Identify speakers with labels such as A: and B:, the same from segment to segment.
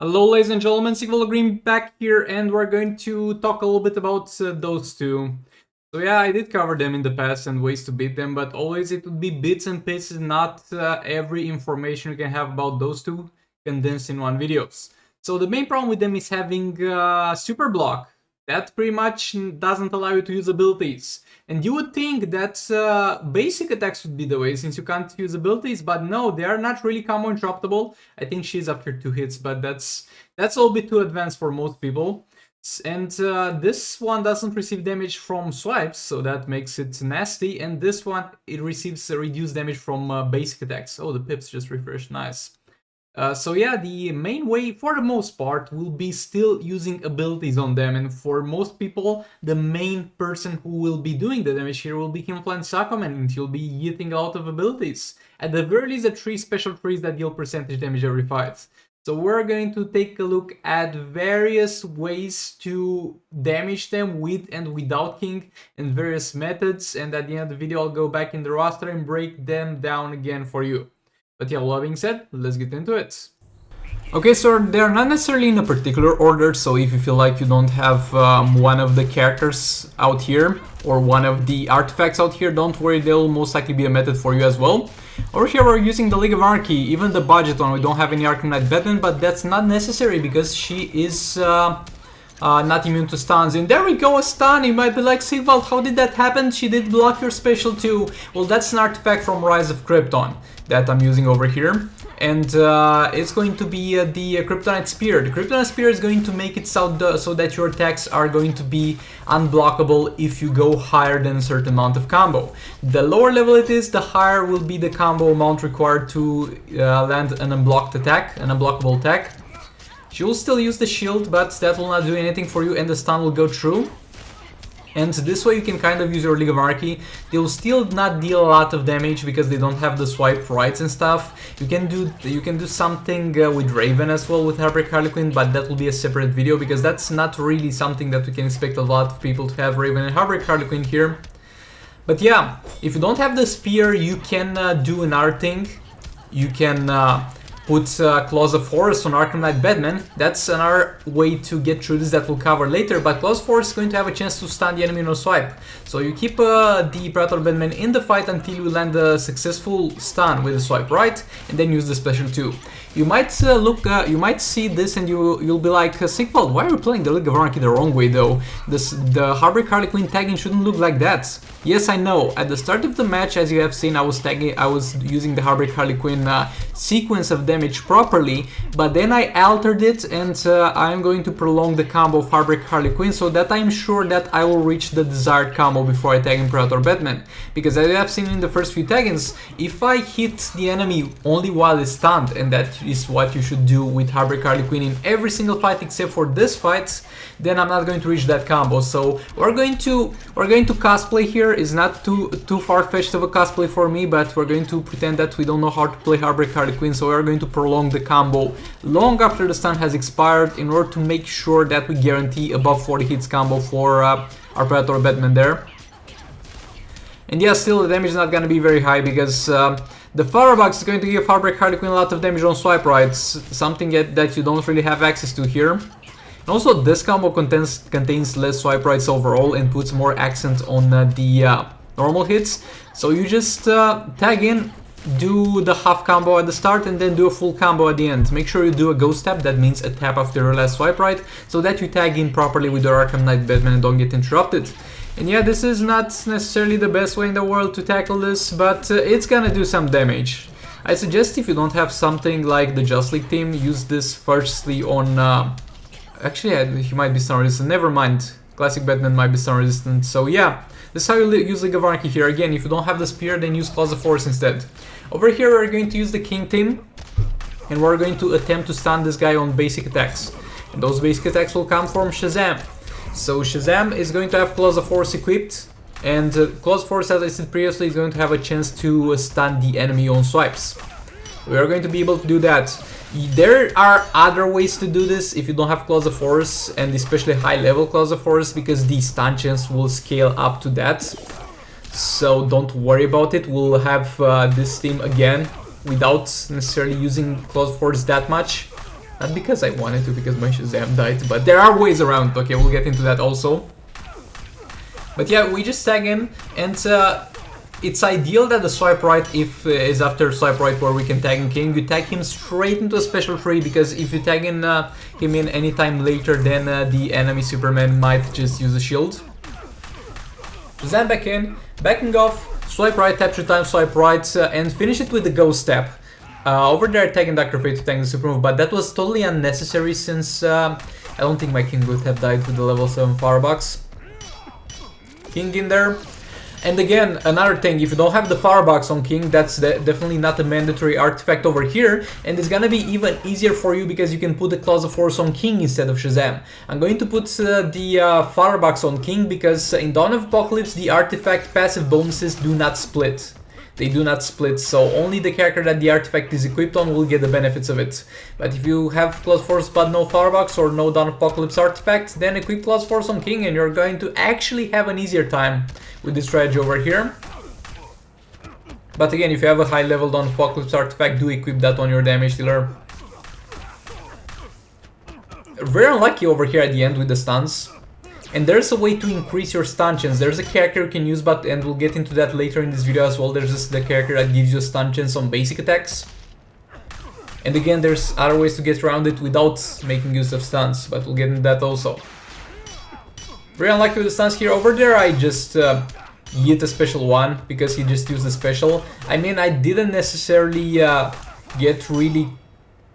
A: Hello ladies and gentlemen, Sigval Green back here, and we're going to talk a little bit about those two. So yeah, I did cover them in the past and ways to beat them, but always it would be bits and pieces, not every information you can have about those two condensed in one videos. So the main problem with them is having super block. That pretty much doesn't allow you to use abilities. And you would think that basic attacks would be the way, since you can't use abilities, but no, they are not really combo interruptible. I think she's after 2 hits, but that's a little bit too advanced for most people. And this one doesn't receive damage from swipes, so that makes it nasty. And this one, it receives reduced damage from basic attacks. Oh, the pips just refreshed, nice. So yeah, the main way, for the most part, will be still using abilities on them, and for most people, the main person who will be doing the damage here will be Himfla and Sakoman, and he'll be eating a lot of abilities. At the very least, the 3 special trees that deal percentage damage every fight. So we're going to take a look at various ways to damage them with and without King, and various methods, and at the end of the video I'll go back in the roster and break them down again for you. But yeah, all that being said, let's get into it. Okay, so they're not necessarily in a particular order, so if you feel like you don't have one of the characters out here or one of the artifacts out here, don't worry, they'll most likely be a method for you as well. Over here we're using the League of Anarchy, even the budget one. We don't have any Arkham Knight Batman, but that's not necessary because she is not immune to stuns. And there we go, a stun. You might be like, Sigvald, how did that happen? She did block your special too. Well, that's an artifact from Rise of Krypton that I'm using over here. And it's going to be the Kryptonite Spear. The Kryptonite Spear is going to make it so that your attacks are going to be unblockable if you go higher than a certain amount of combo. The lower level it is, the higher will be the combo amount required to land an unblocked attack, an unblockable attack. She will still use the shield, but that will not do anything for you, and the stun will go through. And this way you can kind of use your League of Anarchy. They will still not deal a lot of damage because they don't have the swipe rights and stuff. You can do something with Raven as well with Heartbreak Harley Quinn, but that will be a separate video because that's not really something that we can expect a lot of people to have Raven and Heartbreak Harley Quinn here. But yeah, if you don't have the spear, you can do another thing. You can put Claws of Force on Arkham Knight Batman. That's another way to get through this that we'll cover later, but Claws of Force is going to have a chance to stun the enemy on a swipe. So you keep the Predator Batman in the fight until you land a successful stun with a swipe right, and then use the special too. You might you might see this and you'll be like, Sigvald, why are you playing the League of Anarchy the wrong way though? The Heartbreak Harley Quinn tagging shouldn't look like that. Yes, I know. At the start of the match, as you have seen, I was using the Heartbreak Harley Quinn sequence of damage properly, but then I altered it, and I'm going to prolong the combo of Heartbreak Harley Quinn so that I'm sure that I will reach the desired combo before I tag in Predator Batman. Because as you have seen in the first few taggings, if I hit the enemy only while it's stunned, and that is what you should do with Heartbreak Harley Quinn in every single fight except for this fight, then I'm not going to reach that combo. So we're going to cosplay here. It's not too far-fetched of a cosplay for me, but we're going to pretend that we don't know how to play Heartbreak Harley Quinn, so we're going to prolong the combo long after the stun has expired in order to make sure that we guarantee above 40 hits combo for our Predator Batman there. And yeah, still the damage is not going to be very high because the Firebox is going to give Heartbreak Harley Quinn a lot of damage on swipe rights, something that you don't really have access to here. And also this combo contains less swipe rights overall and puts more accent on the normal hits. So you just tag in, do the half combo at the start, and then do a full combo at the end. Make sure you do a ghost tap, that means a tap after your last swipe right, so that you tag in properly with your Arkham Knight Batman and don't get interrupted. And yeah, this is not necessarily the best way in the world to tackle this, but it's gonna do some damage. I suggest if you don't have something like the Just League team, use this firstly on... Actually, he might be stun resistant, never mind. Classic Batman might be stun resistant, so yeah. This is how you use League of Anarchy here. Again, if you don't have the spear, then use Claws of Force instead. Over here we're going to use the King team, and we're going to attempt to stun this guy on basic attacks. And those basic attacks will come from Shazam. So Shazam is going to have Claws of Force equipped, and Claws of Force, as I said previously, is going to have a chance to stun the enemy on swipes. We are going to be able to do that. There are other ways to do this if you don't have Claws of Force, and especially high level Claws of Force, because the stun chance will scale up to that. So don't worry about it. We'll have this team again without necessarily using Claws of Force that much. Not because I wanted to, because my Shazam died, but there are ways around. Okay, we'll get into that also. But yeah, we just tag in, and it's ideal that the swipe right if is after swipe right where we can tag in King. You tag him straight into a special tree, because if you tag in him in any time later, then the enemy Superman might just use a shield. Shazam back in, backing off, swipe right, tap 2 times, swipe right, and finish it with the ghost tap. Over there tagging Dr. Fate to tag the super move, but that was totally unnecessary since I don't think my King would have died with the level 7 firebox. King in there. And again, another thing, if you don't have the firebox on King, that's definitely not a mandatory artifact over here, and it's gonna be even easier for you because you can put the Claws of Force on King instead of Shazam. I'm going to put the firebox on King because in Dawn of Apocalypse the artifact passive bonuses do not split. They do not split, so only the character that the artifact is equipped on will get the benefits of it. But if you have Claws of Force but no firebox or no Dawn of Apocalypse artifact, then equip Claws of Force on King and you're going to actually have an easier time with this strategy over here. But again, if you have a high level Dawn of Apocalypse artifact, do equip that on your damage dealer. Very unlucky over here at the end with the stuns. And there's a way to increase your stun chance. There's a character you can use, but and we'll get into that later in this video as well. There's just the character that gives you a stun chance on basic attacks. And again, there's other ways to get around it without making use of stuns, but we'll get into that also. Very unlucky with the stuns here. Over there I just hit a special one because he just used a special. I mean, I didn't necessarily get really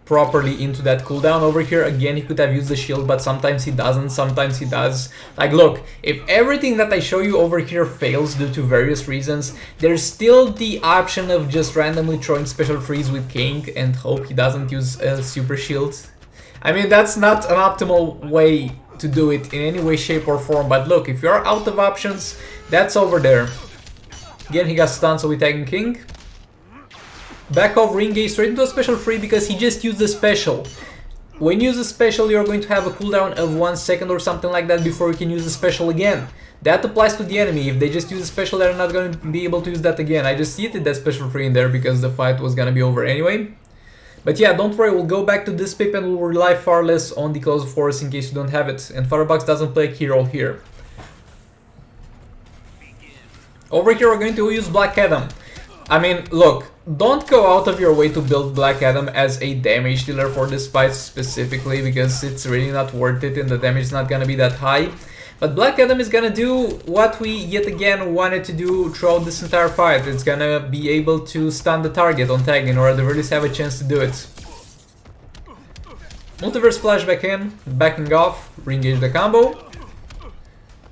A: properly into that cooldown over here. Again, he could have used the shield, but sometimes he doesn't, sometimes he does. Like, look, if everything that I show you over here fails due to various reasons, there's still the option of just randomly throwing special trees with King and hope he doesn't use a super shield. I mean, that's not an optimal way to do it in any way, shape or form, but look, if you're out of options, that's over there. Again, he got stunned, so we tagging King. Back off, re-engage straight into a special free because he just used the special. When you use a special, you're going to have a cooldown of 1 second or something like that before you can use the special again. That applies to the enemy. If they just use a special, they're not going to be able to use that again. I just hit that special free in there because the fight was gonna be over anyway. But yeah, don't worry, we'll go back to this pip and we'll rely far less on the Claws of Force in case you don't have it. And Firebox doesn't play a key role here. Over here we're going to use Black Adam. I mean, look, don't go out of your way to build Black Adam as a damage dealer for this fight specifically, because it's really not worth it and the damage is not gonna be that high. But Black Adam is gonna do what we yet again wanted to do throughout this entire fight. It's gonna be able to stun the target on tagging, or at the very least have a chance to do it. Multiverse Flash back in, backing off, re-engage the combo.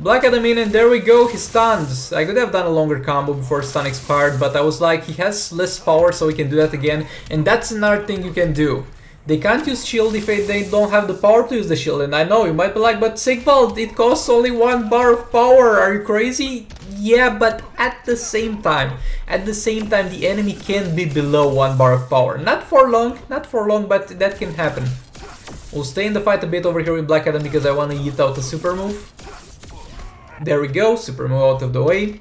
A: Black Adam in, and there we go, he stuns. I could have done a longer combo before stun expired, but I was like, he has less power, so we can do that again. And that's another thing you can do. They can't use shield if they don't have the power to use the shield. And I know, you might be like, but Sigvald, it costs only 1 bar of power, are you crazy? Yeah, but at the same time, the enemy can be below 1 bar of power. Not for long, but that can happen. We'll stay in the fight a bit over here with Black Adam because I want to hit out a super move. There we go, super move out of the way.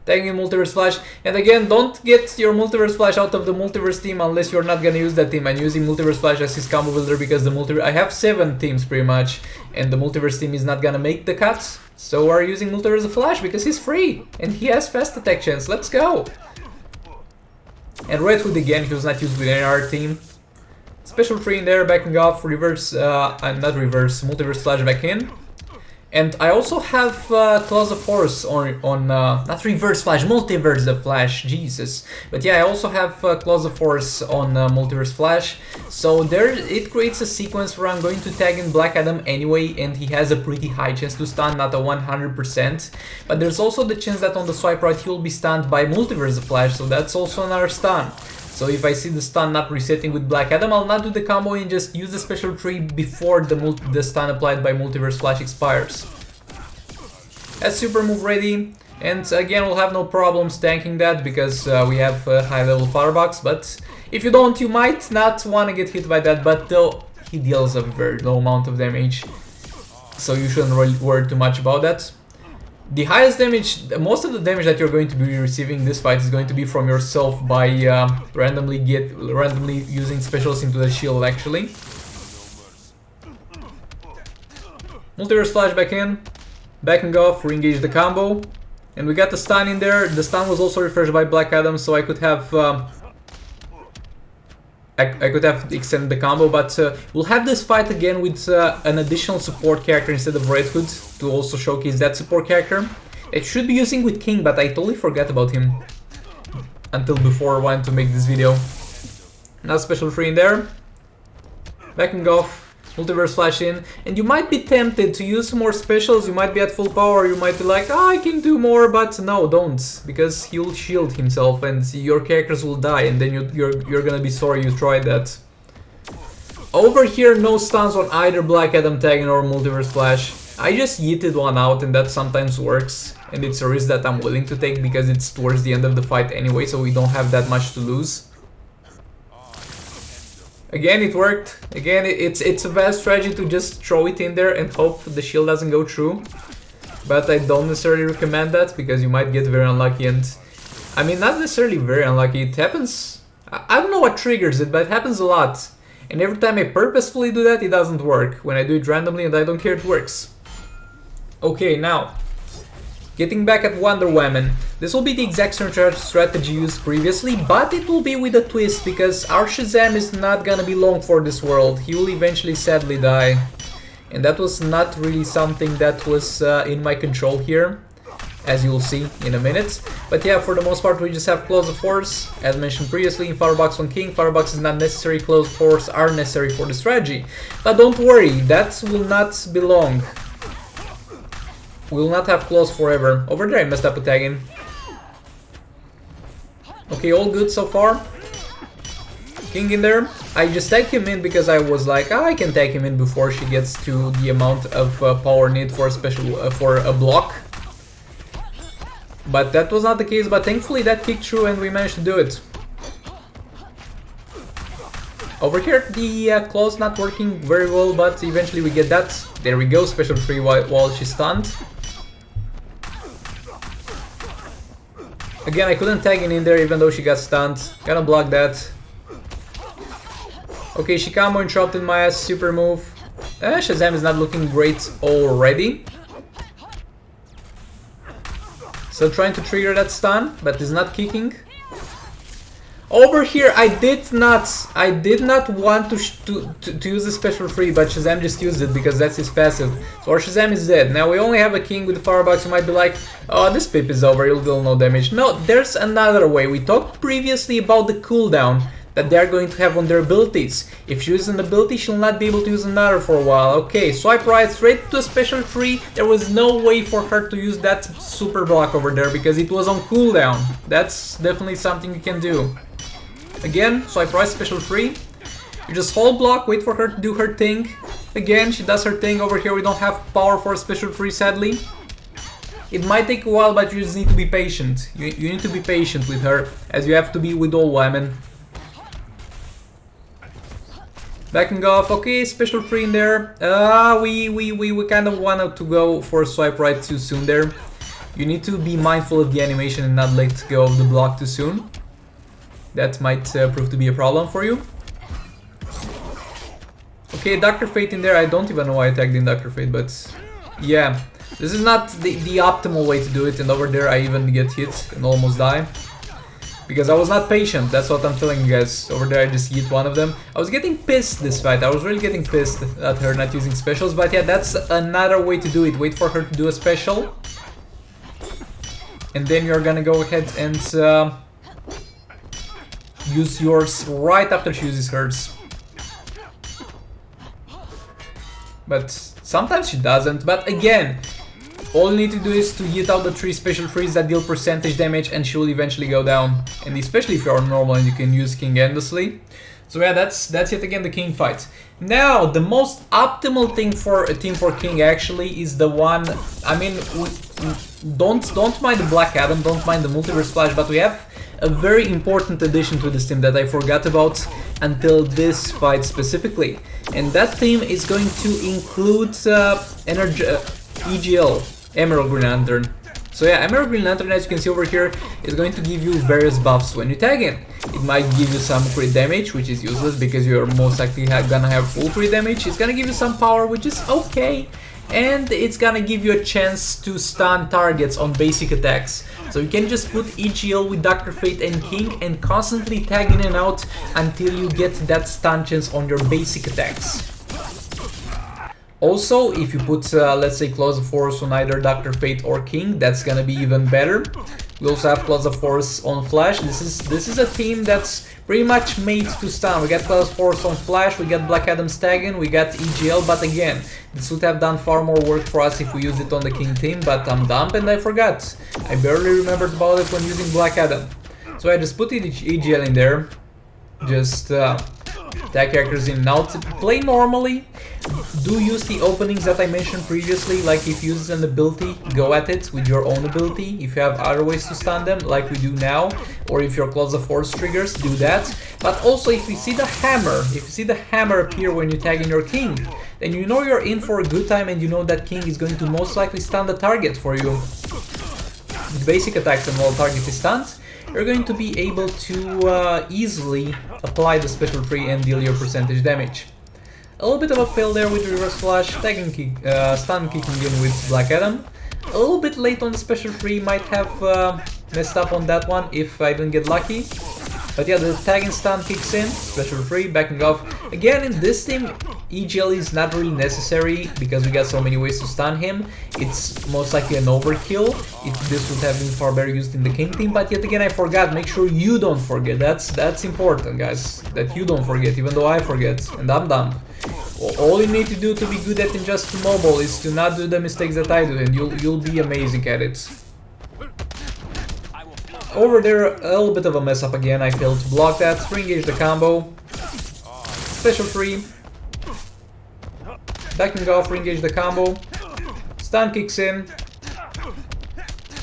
A: Tagging in Multiverse Flash. And again, don't get your Multiverse Flash out of the Multiverse team unless you're not gonna use that team. I'm using Multiverse Flash as his combo builder because the I have 7 teams pretty much, and the Multiverse team is not gonna make the cuts. So we're using Multiverse Flash because he's free and he has fast attack chance. Let's go. And Red Hood again, he was not used with any other team. Special tree in there, backing off, reverse, not reverse, Multiverse Flash back in. And I also have Claws of Force on not Reverse Flash, Multiverse the Flash, Jesus. But yeah, I also have Claws of Force on Multiverse Flash. So there, it creates a sequence where I'm going to tag in Black Adam anyway, and he has a pretty high chance to stun, not a 100%. But there's also the chance that on the swipe right he will be stunned by Multiverse the Flash, so that's also another stun. So if I see the stun not resetting with Black Adam, I'll not do the combo and just use the special tree before the stun applied by Multiverse Flash expires. That's super move ready, and again we'll have no problems tanking that because we have a high level firebox, but if you don't, you might not want to get hit by that, but though he deals a very low amount of damage, so you shouldn't really worry too much about that. The highest damage, most of the damage that you're going to be receiving in this fight is going to be from yourself by randomly using specials into the shield actually. Multiverse Flash back in, backing off, re-engage the combo, and we got the stun in there. The stun was also refreshed by Black Adam, so I could have I could have extended the combo, but we'll have this fight again with an additional support character instead of Red Hood to also showcase that support character. It should be using with King, but I totally forgot about him until before I wanted to make this video. Now special 3 in there, backing off. Multiverse Flash in, and you might be tempted to use some more specials. You might be at full power, you might be like, oh, I can do more, but no, don't, because he'll shield himself and your characters will die, and then you're gonna be sorry you tried that. Over here, no stuns on either Black Adam tagging or Multiverse Flash. I just yeeted one out, and that sometimes works, and it's a risk that I'm willing to take because it's towards the end of the fight anyway, so we don't have that much to lose. Again, it worked. Again, it's a bad strategy to just throw it in there and hope the shield doesn't go through. But I don't necessarily recommend that because you might get very unlucky, and I mean, not necessarily very unlucky. It happens. I don't know what triggers it, but it happens a lot. And every time I purposefully do that, it doesn't work. When I do it randomly and I don't care, it works. Okay, now getting back at Wonder Woman. This will be the exact same strategy used previously, but it will be with a twist because our Shazam is not gonna be long for this world. He will eventually sadly die. And that was not really something that was in my control here, as you'll see in a minute. But yeah, for the most part we just have Claws of Force. As mentioned previously in Firebox on King, Firebox is not necessary, Claws of Force are necessary for the strategy. But don't worry, that will not be long. We will not have Claws forever. Over there I messed up a tag in. Okay, all good so far. King in there. I just tagged him in because I was like, oh, I can tag him in before she gets to the amount of power need for a special for a block. But that was not the case, but thankfully that kicked through and we managed to do it. Over here the claws not working very well, but eventually we get that. There we go, special 3 while she's stunned. Again, I couldn't tag in there even though she got stunned. Gonna block that. Okay, she combo interrupted my ass, super move. Shazam is not looking great already. Still trying to trigger that stun, but is not kicking. Over here, I did not want to use a special 3, but Shazam just used it because that's his passive. So our Shazam is dead. Now we only have a King with the Firebox. You might be like, oh, this pip is over, he'll deal no damage. No, there's another way. We talked previously about the cooldown that they're going to have on their abilities. If she uses an ability, she'll not be able to use another for a while. Okay, swipe right, straight to a special 3. There was no way for her to use that super block over there because it was on cooldown. That's definitely something you can do. Again, swipe right, special 3. You just hold block, wait for her to do her thing. Again, she does her thing. Over here we don't have power for a special 3, sadly. It might take a while, but you just need to be patient. You need to be patient with her, as you have to be with all women. Backing off, okay, special 3 in there. We kind of wanted to go for a swipe right too soon there. You need to be mindful of the animation and not let go of the block too soon. That might prove to be a problem for you. Okay, Dr. Fate in there. I don't even know why I tagged in Dr. Fate, but yeah. This is not the optimal way to do it, and over there I even get hit and almost die. Because I was not patient, that's what I'm telling you guys. Over there I just hit one of them. I was getting pissed this fight, I was really getting pissed at her not using specials, but yeah, that's another way to do it. Wait for her to do a special. And then you're gonna go ahead and use yours right after she uses hers. But sometimes she doesn't, but again, all you need to do is to hit out the 3 special 3s that deal percentage damage and she will eventually go down. And especially if you're normal and you can use King endlessly. So yeah, that's yet again the King fight. Now, the most optimal thing for a team for King actually is the one, I mean, don't mind the Black Adam, don't mind the Multiverse Flash, but we have a very important addition to this team that I forgot about until this fight specifically. And that team is going to include EGL, Emerald Green Lantern. So yeah, Emerald Green Lantern, as you can see over here, is going to give you various buffs when you tag in. It might give you some crit damage, which is useless because you're most likely gonna have full crit damage. It's gonna give you some power, which is okay. and it's gonna give you a chance to stun targets on basic attacks. So you can just put EGL with Dr. Fate and King and constantly tag in and out until you get that stun chance on your basic attacks. Also, if you put, let's say, Claws of Force on either Dr. Fate or King, that's gonna be even better. We also have Claws of Force on Flash. This is a team that's pretty much made to stun. We got Claws of Force on Flash, we got Black Adam's tagging, we got EGL, but again, this would have done far more work for us if we used it on the King team, but I'm dumb and I forgot. I barely remembered about it when using Black Adam. So I just put EGL in there, just tag characters in and out, play normally. Do use the openings that I mentioned previously, like if you use an ability, go at it with your own ability. If you have other ways to stun them, like we do now, or if your Claws of Force triggers, do that. But also if you see the hammer, appear when you tag in your King, then you know you're in for a good time and you know that King is going to most likely stun the target for you. With basic attacks and while target is stunned, you're going to be able to easily apply the special tree and deal your percentage damage. A little bit of a fail there with reverse flash, tagging kick, stun kicking in with Black Adam. A little bit late on the special tree, might have messed up on that one if I didn't get lucky. But yeah, the tag and stun kicks in, special free, backing off. Again, in this team, EGL is not really necessary because we got so many ways to stun him. It's most likely an overkill. This would have been far better used in the King team, but yet again I forgot. Make sure you don't forget. That's important, guys. That you don't forget, even though I forget, and I'm dumb. All you need to do to be good at Injustice Mobile is to not do the mistakes that I do, and you'll be amazing at it. Over there, a little bit of a mess up again. I failed to block that. Re-engage the combo. Special free. Backing off, re-engage the combo. Stun kicks in.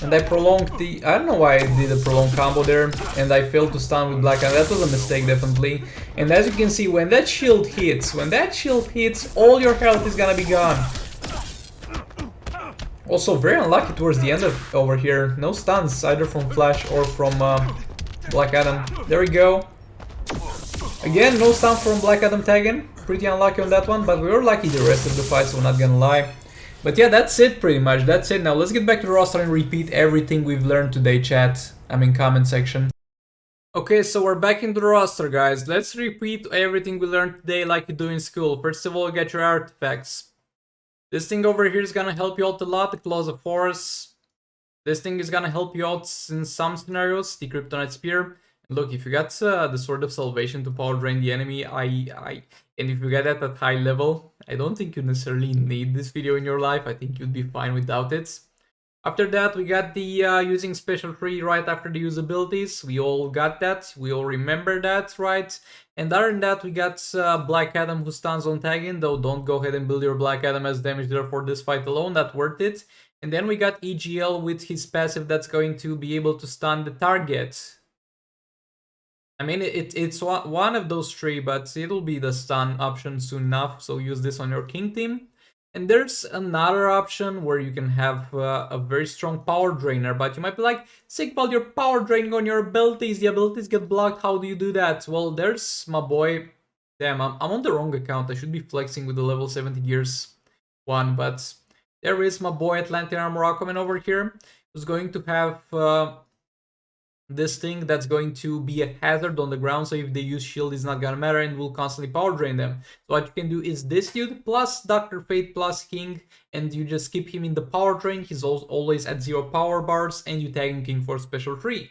A: And I prolonged the... I don't know why I did a prolonged combo there. And I failed to stun with Black, and that was a mistake, definitely. And as you can see, when that shield hits, all your health is gonna be gone. Also, very unlucky towards the end of over here. No stuns, either from Flash or from Black Adam. There we go. Again, no stun from Black Adam tagging. Pretty unlucky on that one, but we were lucky the rest of the fight, so I'm not gonna lie. But yeah, that's it pretty much. That's it. Now let's get back to the roster and repeat everything we've learned today, chat. I mean, comment section. Okay, so we're back in the roster, guys. Let's repeat everything we learned today like you do in school. First of all, get your artifacts. This thing over here is gonna help you out a lot, the Claws of Force. This thing is gonna help you out in some scenarios, the Kryptonite Spear. And look, if you got the Sword of Salvation to power drain the enemy, and if you get that at high level, I don't think you necessarily need this video in your life. I think you'd be fine without it. After that, we got the using special free right after the usabilities. We all got that. We all remember that, right? And other than that, we got Black Adam who stuns on tagging, though don't go ahead and build your Black Adam as damage dealer for this fight alone, that's worth it. And then we got EGL with his passive that's going to be able to stun the target. I mean, it's one of those three, but it'll be the stun option soon enough, so use this on your King team. And there's another option where you can have a very strong power drainer, but you might be like, Sigvald, you're power draining on your abilities, the abilities get blocked, how do you do that? Well, there's my boy, damn, I'm on the wrong account, I should be flexing with the level 70 gears one, but there is my boy Atlantean Armor Aquaman over here, who's going to have this thing that's going to be a hazard on the ground, so if they use shield it's not gonna matter and will constantly power drain them. So what you can do is this dude plus Dr. Fate plus King, and you just keep him in the power drain. He's always at 0 power bars, and you tag him King for special 3.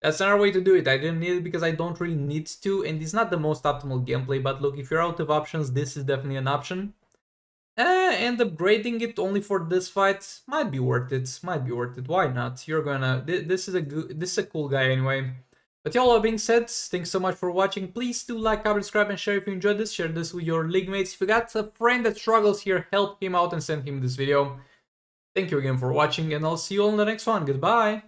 A: That's another way to do it. I didn't need it because I don't really need to, and it's not the most optimal gameplay, but look, if you're out of options, this is definitely an option. And upgrading it only for this fight might be worth it. Why not? You're gonna. This is a cool guy anyway. But yeah, all that being said, thanks so much for watching. Please do like, comment, subscribe, and share if you enjoyed this. Share this with your league mates. If you got a friend that struggles here, help him out and send him this video. Thank you again for watching, and I'll see you all in the next one. Goodbye.